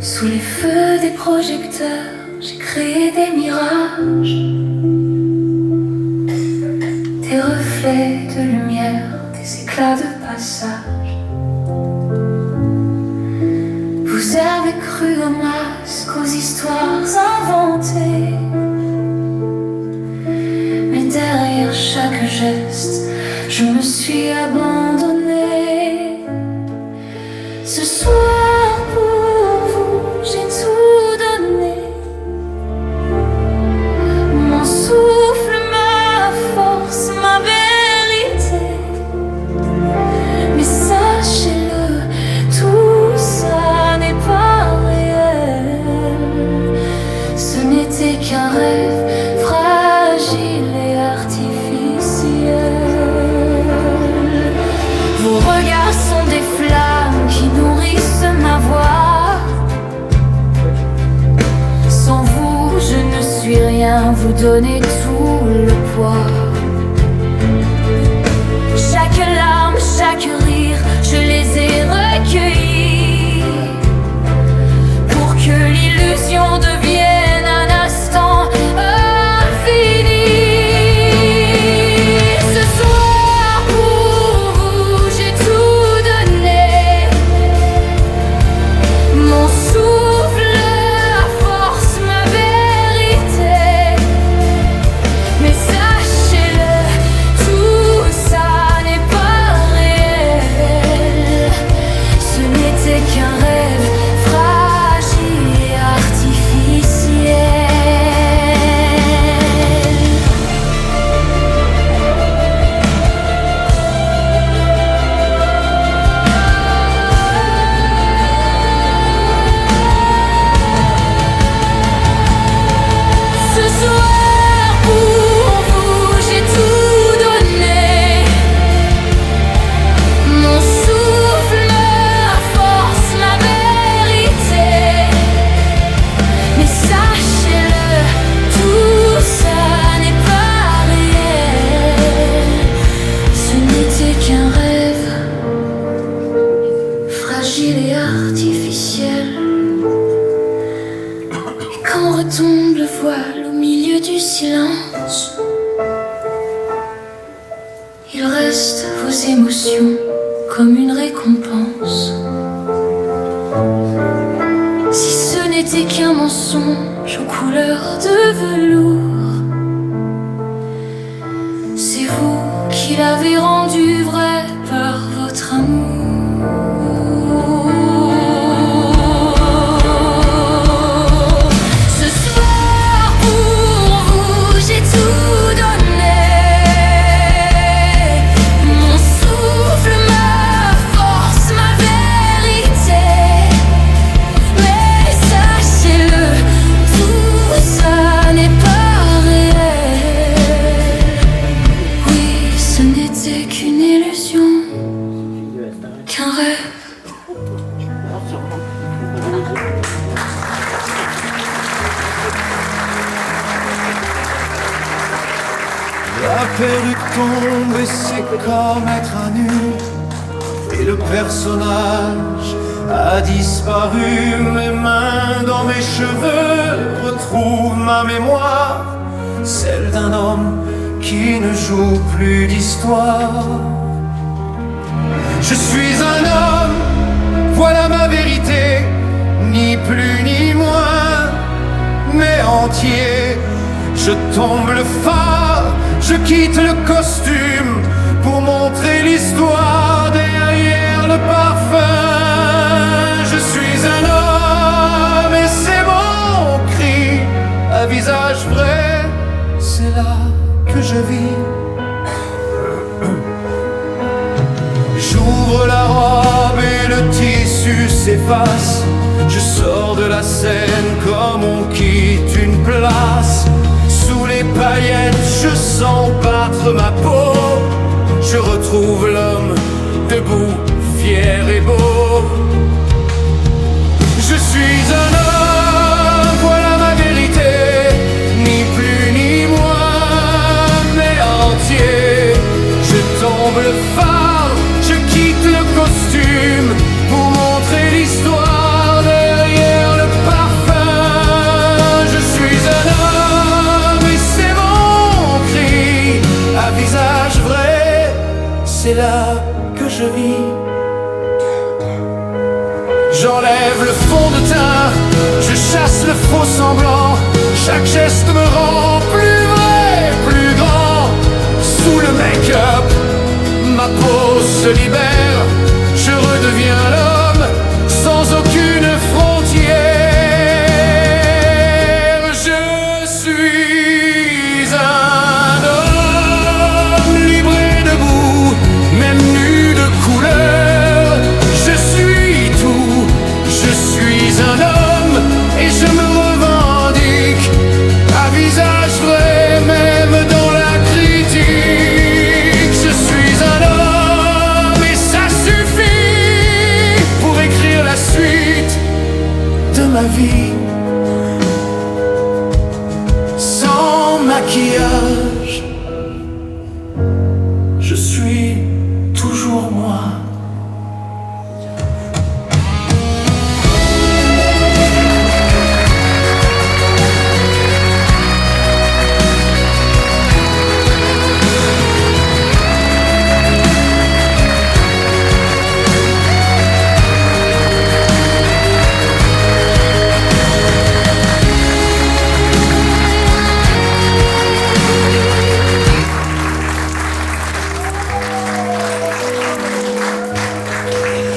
Sous les feux des projecteurs, j'ai créé des mirages, des reflets de lumière, des éclats de passage. Vous avez cru aux masques, aux histoires inventées, mais derrière chaque geste, je me suis abandonnée. Ce soir pour vous, j'ai tout donné. Mon souffle, ma force, ma vérité. Mais sachez-le, tout ça n'est pas réel. Ce n'était qu'un rêve fragile et artificiel. Vos regards sont des flammes qui nourrissent ma voix. Sans vous, je ne suis rien, vous donnez tout le poids. Chaque larme, chaque rire, je les ai recueillis pour que l'illusion devienne un instant infini. Ce soir pour vous, j'ai tout donné. Mon souffle, la force, ma vérité. Mais sachez-le, tout ça n'est pas réel. Ce n'était qu'un rêve fragile et artificiel. Ce soir pour vous, j'ai tout donné. Mon souffle, ma force, ma vérité. Mais sachez-le, tout ça n'est pas réel. Ce n'était qu'un rêve fragile et artificiel. Et quand retombe le voile au milieu du silence, il reste vos émotions comme une récompense. Si ce n'était qu'un mensonge aux couleurs de velours, c'est vous qui l'avez rendu vrai par votre amour. Ce soir pour vous, j'ai tout donné. Mon souffle, ma force, ma vérité. Mais sachez-le, tout ça n'est pas réel. Oui, ce n'était qu'une illusion, qu'un rêve. La perruque tombe et c'est comme être à nu. Et le personnage a disparu. Mes mains dans mes cheveux retrouvent ma mémoire, celle d'un homme qui ne joue plus d'histoire. Je suis un homme, voilà ma vérité, ni plus ni moins, mais entier. Je tombe le phare, je quitte le costume pour montrer l'histoire derrière le parfum. Je suis un homme et c'est mon cri, à visage vrai, c'est là que je vis. J'ouvre la robe et le tissu s'efface. Je sors de la scène comme on quitte une place. Sous les paillettes, je sens battre ma peau. Je retrouve l'homme debout, fier et beau. Je suis un homme, voilà ma vérité, ni plus ni moins, mais entier. Je tombe le phare, je quitte le costume pour montrer l'histoire derrière le fond de teint, je chasse le faux semblant. Chaque geste me rend plus vrai, plus grand. Sous le make-up, ma peau se libère. Je redeviens l'homme sans aucune frontière. Je suis un homme libre et debout, même nu de couleur. Je suis tout, je suis un homme et je me revendique à visage vrai, même dans la critique. Je suis un homme et ça suffit pour écrire la suite de ma vie. Sans maquillage, je suis toujours moi.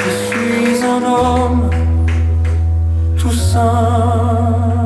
Je suis un homme, tout simplement.